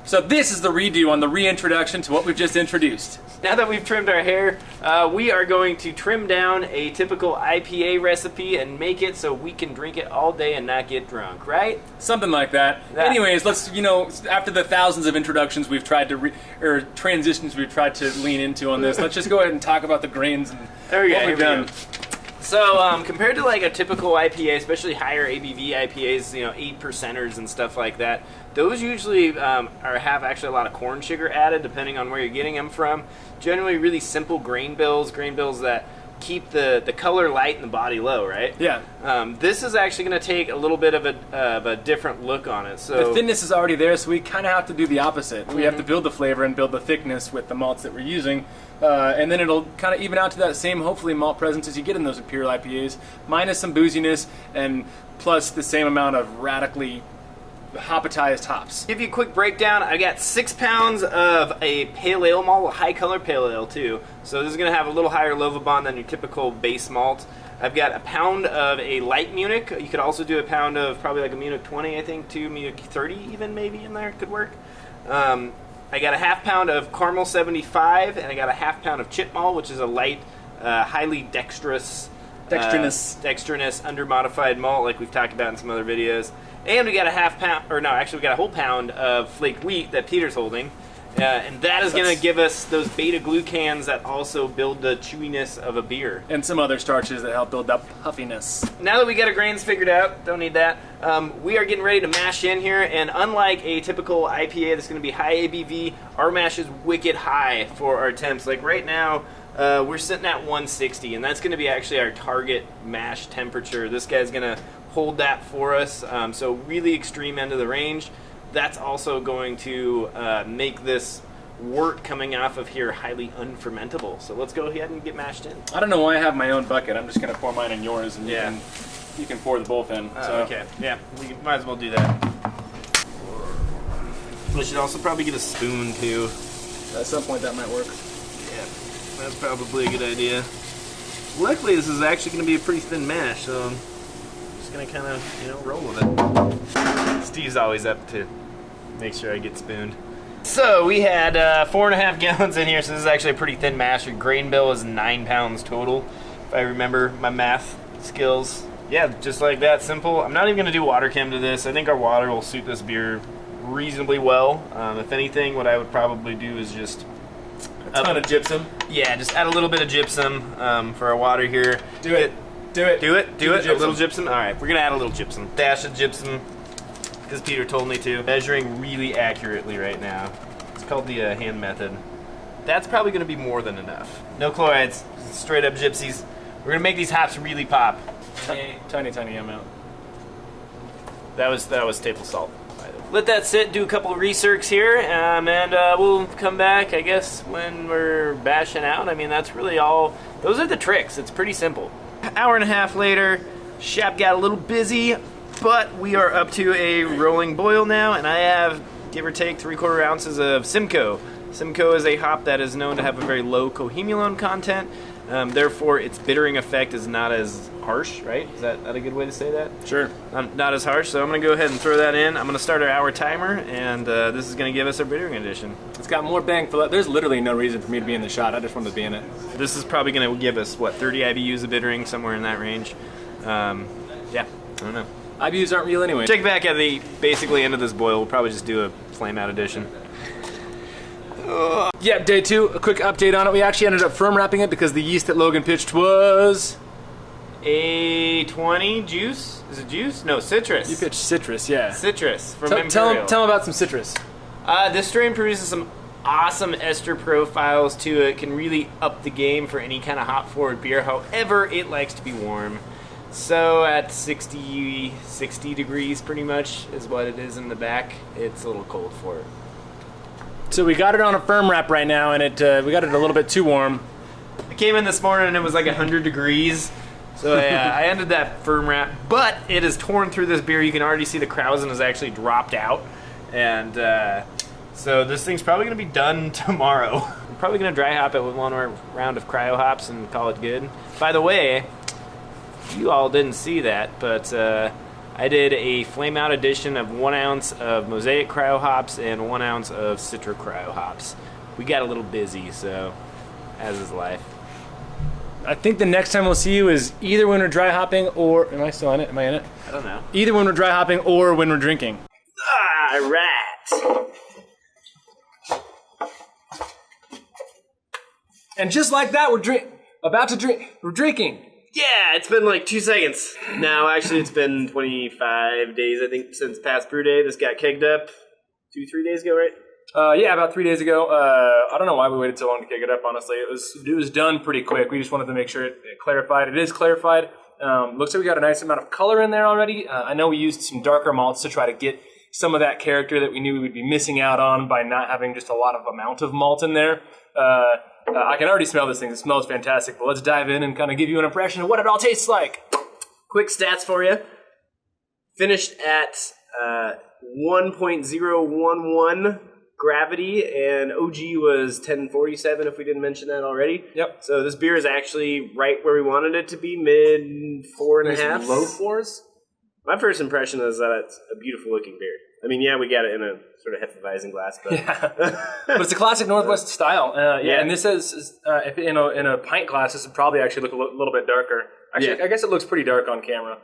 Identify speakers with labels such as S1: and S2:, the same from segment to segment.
S1: So this is the redo on the reintroduction to what we've just introduced.
S2: Now that we've trimmed our hair, we are going to trim down a typical IPA recipe and make it so we can drink it all day and not get drunk, right?
S1: Something like that. Anyways, let's, after the thousands of introductions we've tried to, or transitions we've tried to lean into on this, let's just go ahead and talk about the grains and what we've done.
S2: So compared to like a typical IPA, especially higher ABV IPAs, 8%ers and stuff like that, those usually have actually a lot of corn sugar added, depending on where you're getting them from. Generally, really simple grain bills that keep the color light and the body low, right?
S1: Yeah.
S2: This is actually going to take a little bit of a different look on it. So
S1: the thinness is already there, so we kind of have to do the opposite. We have to build the flavor and build the thickness with the malts that we're using, and then it'll kind of even out to that same, hopefully, malt presence as you get in those Imperial IPAs, minus some booziness and plus the same amount of radically hopatized hops.
S2: Give you a quick breakdown. I got 6 pounds of a pale ale malt, a high color pale ale too. So this is going to have a little higher Lovabond than your typical base malt. I've got a pound of a light Munich. You could also do a pound of probably like a Munich 20, I think, too. Munich 30 even maybe in there could work. I got a half pound of Caramel 75, and I got a half pound of chip malt, which is a light, highly dextrinous under-modified malt like we've talked about in some other videos. And we got a we got a whole pound of flaked wheat that Peter's holding. And that is going to give us those beta-glucans that also build the chewiness of a beer.
S1: And some other starches that help build up puffiness.
S2: Now that we got our grains figured out, don't need that, we are getting ready to mash in here. And unlike a typical IPA that's going to be high ABV, our mash is wicked high for our temps. Like right now, we're sitting at 160, and that's going to be actually our target mash temperature. This guy's going to hold that for us, so really extreme end of the range. That's also going to make this wort coming off of here highly unfermentable. So let's go ahead and get mashed in.
S1: I don't know why I have my own bucket. I'm just going to pour mine in yours, and you can pour the both in.
S2: Okay, yeah, we might as well do that. We should also probably get a spoon too.
S1: At some point that might work.
S2: Yeah, that's probably a good idea. Luckily, this is actually going to be a pretty thin mash, so I'm just going to kind of, roll with it. Steve's always up to make sure I get spooned. So we had 4.5 gallons in here, so this is actually a pretty thin mash. Your grain bill is 9 pounds total, if I remember my math skills. Yeah, just like that, simple. I'm not even going to do water chem to this. I think our water will suit this beer reasonably well. If anything, what I would probably do is just
S1: a ton of gypsum.
S2: Yeah, just add a little bit of gypsum for our water here.
S1: Do it. A
S2: little gypsum. All right, we're gonna add a little gypsum. Dash of gypsum, because Peter told me to. Measuring really accurately right now. It's called the hand method. That's probably gonna be more than enough. No chlorides, straight up gypsies. We're gonna make these hops really pop.
S1: Tiny amount.
S2: That was table salt. Let that sit, do a couple of recircs here, and we'll come back, I guess, when we're bashing out. I mean, that's really all. Those are the tricks. It's pretty simple. Hour and a half later, Shep got a little busy, but we are up to a rolling boil now, and I have, give or take, 3/4 ounces of Simcoe. Simcoe is a hop that is known to have a very low cohumulone content. Therefore, its bittering effect is not as harsh, right? Is that a good way to say that?
S1: Sure.
S2: Not as harsh, so I'm going to go ahead and throw that in. I'm going to start our hour timer, and this is going to give us our bittering addition.
S1: It's got more bang for that. There's literally no reason for me to be in the shot. I just wanted to be in it.
S2: This is probably going to give us, 30 IBUs of bittering, somewhere in that range. Yeah, I don't know.
S1: IBUs aren't real anyway.
S2: Check back at the basically end of this boil. We'll probably just do a flame out addition.
S1: Yeah, day 2, a quick update on it. We actually ended up firm wrapping it because the yeast that Logan pitched was
S2: A20 juice? Is it juice? No, citrus.
S1: You pitched citrus, yeah.
S2: Citrus from
S1: tell
S2: Imperial.
S1: them about some citrus.
S2: This strain produces some awesome ester profiles too. It can really up the game for any kind of hop forward beer. However, it likes to be warm. So at 60 degrees pretty much is what it is in the back. It's a little cold for it.
S1: So we got it on a firm wrap right now, and we got it a little bit too warm.
S2: I came in this morning and it was like 100 degrees. So I ended that firm wrap, but it is torn through this beer. You can already see the krausen has actually dropped out. And so this thing's probably going to be done tomorrow. I'm probably going to dry hop it with one more round of cryo hops and call it good. By the way, you all didn't see that, but I did a flame out addition of 1 ounce of Mosaic Cryo hops and 1 ounce of Citra Cryo hops. We got a little busy, so as is life.
S1: I think the next time we'll see you is either when we're dry hopping or... Am I still in it? Am I in it?
S2: I don't know.
S1: Either when we're dry hopping or when we're drinking.
S2: Ah, rat!
S1: And just like that, we're drinking.
S2: Yeah, it's been like 2 seconds. No, actually, it's been 25 days, I think, since past brew day. This got kegged up 2-3 days ago, right?
S1: Yeah, about 3 days ago. I don't know why we waited so long to keg it up, honestly. It was done pretty quick. We just wanted to make sure it clarified. It is clarified. Looks like we got a nice amount of color in there already. I know we used some darker malts to try to get some of that character that we knew we would be missing out on by not having just a lot of amount of malt in there. I can already smell this thing. It smells fantastic. But let's dive in and kind of give you an impression of what it all tastes like.
S2: Quick stats for you. Finished at 1.011 gravity, and OG was 1047 if we didn't mention that already.
S1: Yep.
S2: So this beer is actually right where we wanted it to be, mid 4.5.
S1: Low 4s?
S2: My first impression is that it's a beautiful looking beer. I mean, yeah, we got it in a sort of Hefeweizen glass, but
S1: but it's a classic Northwest style. And this is if in a pint glass, this would probably actually look a little bit darker. Actually, I guess it looks pretty dark on camera.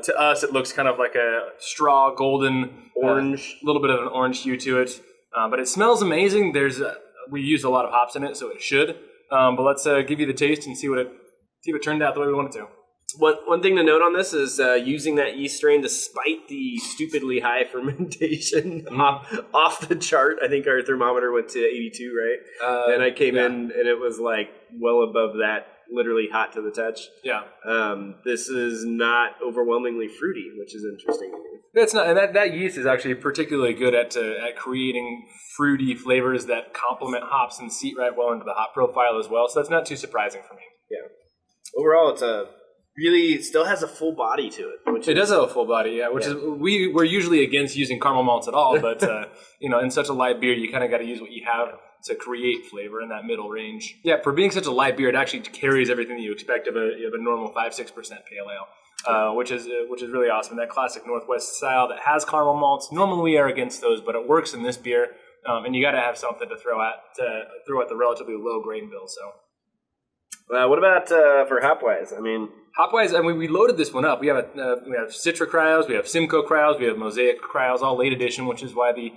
S1: To us, it looks kind of like a straw golden
S2: orange,
S1: a little bit of an orange hue to it. But it smells amazing. We used a lot of hops in it, so it should. But let's give you the taste and see if it turned out the way we wanted to.
S2: One thing to note on this is using that yeast strain despite the stupidly high fermentation off the chart. I think our thermometer went to 82, right? And I came in and it was like well above that, literally hot to the touch.
S1: Yeah.
S2: This is not overwhelmingly fruity, which is interesting to me.
S1: It's not, and that yeast is actually particularly good at creating fruity flavors that complement hops and seat right well into the hop profile as well. So that's not too surprising for me.
S2: Yeah. Overall, it's really still has a full body to it.
S1: It does have a full body, yeah. Which is we're usually against using caramel malts at all, but in such a light beer, you kind of got to use what you have to create flavor in that middle range. Yeah, for being such a light beer, it actually carries everything that you expect of a normal 5-6% pale ale, which is really awesome. That classic Northwest style that has caramel malts. Normally we are against those, but it works in this beer, and you got to have something to throw at the relatively low grain bill. So.
S2: What about for hop-wise?
S1: Hop-wise, we loaded this one up. We have Citra Cryos, we have Simcoe Cryos, we have Mosaic Cryos, all late edition, which is why the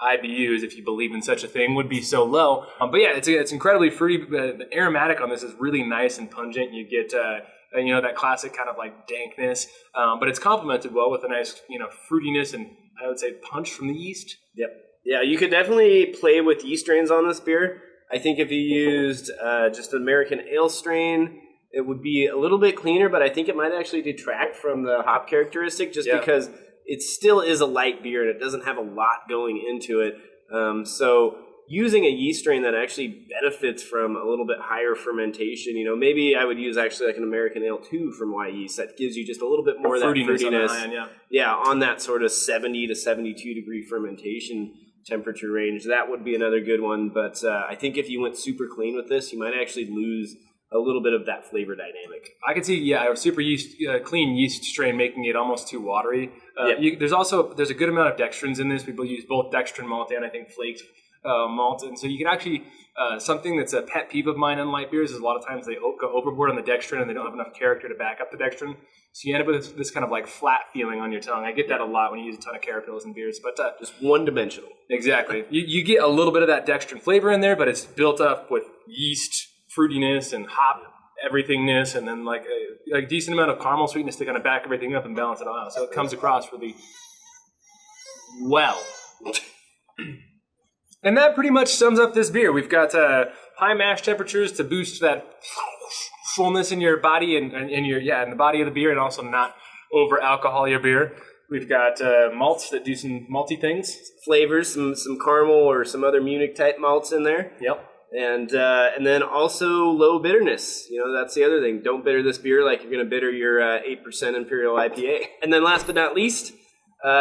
S1: IBUs, if you believe in such a thing, would be so low. But yeah, it's incredibly fruity. The aromatic on this is really nice and pungent. You get that classic kind of like dankness, but it's complemented well with a nice fruitiness and I would say punch from the yeast.
S2: Yep. Yeah, you could definitely play with yeast strains on this beer. I think if you used just an American ale strain, it would be a little bit cleaner, but I think it might actually detract from the hop characteristic because it still is a light beer and it doesn't have a lot going into it. So using a yeast strain that actually benefits from a little bit higher fermentation, maybe I would use actually like an American Ale 2 from Y Yeast that gives you just a little bit more of that fruitiness. On that sort of 70 to 72 degree fermentation temperature range. That would be another good one, but I think if you went super clean with this, you might actually lose a little bit of that flavor dynamic.
S1: I could see, a super clean yeast strain making it almost too watery. There's a good amount of dextrins in this. People use both dextrin malt and I think flaked malt, and so you can actually something that's a pet peeve of mine in light beers is a lot of times they go overboard on the dextrin and they don't have enough character to back up the dextrin. So you end up with this kind of like flat feeling on your tongue. I get that a lot when you use a ton of carapils in beers, but
S2: just one-dimensional.
S1: Exactly. You get a little bit of that dextrin flavor in there, but it's built up with yeast fruitiness and hop everythingness, and then like a decent amount of caramel sweetness to kind of back everything up and balance it all out. So it comes across really well. And that pretty much sums up this beer. We've got high mash temperatures to boost that fullness in your body and in the body of the beer, and also not over alcohol your beer. We've got malts that do some malty things,
S2: flavors, some caramel or some other Munich type malts in there.
S1: Yep.
S2: And then also low bitterness. That's the other thing. Don't bitter this beer like you're going to bitter your 8% Imperial IPA. And then last but not least,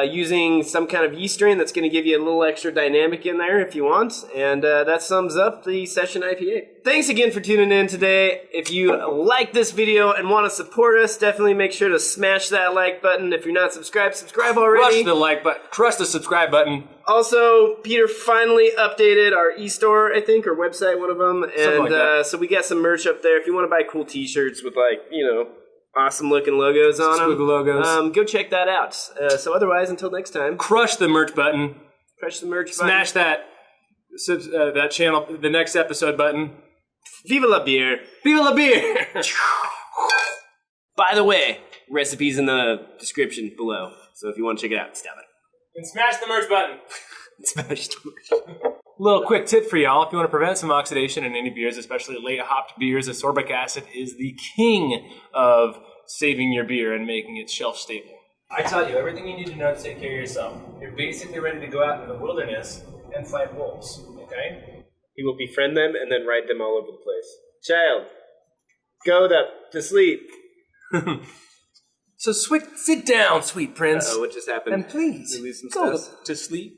S3: using some kind of yeast strain that's going to give you a little extra dynamic in there if you want. And that sums up the Session IPA. Thanks again for tuning in today. If you like this video and want to support us, definitely make sure to smash that like button. If you're not subscribed, subscribe already.
S1: Crush the like button. Crush the subscribe button.
S3: Also, Peter finally updated our e-store, I think, or website, one of them. And
S1: like
S3: so we got some merch up there. If you want to buy cool t-shirts with, like, you know, awesome looking logos on them.
S1: Squiggle logos.
S3: Go check that out. So otherwise, until next time.
S1: Crush the merch button.
S3: Crush the merch button.
S1: Smash that channel, the next episode button.
S3: Viva la beer.
S1: Viva la beer!
S3: By the way, recipes in the description below. So if you want to check it out, stab it.
S1: And smash the merch button.
S3: Smash the merch.
S1: Little quick tip for y'all. If you want to prevent some oxidation in any beers, especially late hopped beers, ascorbic acid is the king of saving your beer and making it shelf stable. I tell you, everything you need to know to take care of yourself. You're basically ready to go out into the wilderness and fight wolves, okay?
S3: He will befriend them and then ride them all over the place. Child, go to sleep.
S1: So sit down, sweet prince.
S3: Uh-oh, what just happened?
S1: And please,
S3: Did we lose some
S1: go
S3: stuff?
S1: to sleep.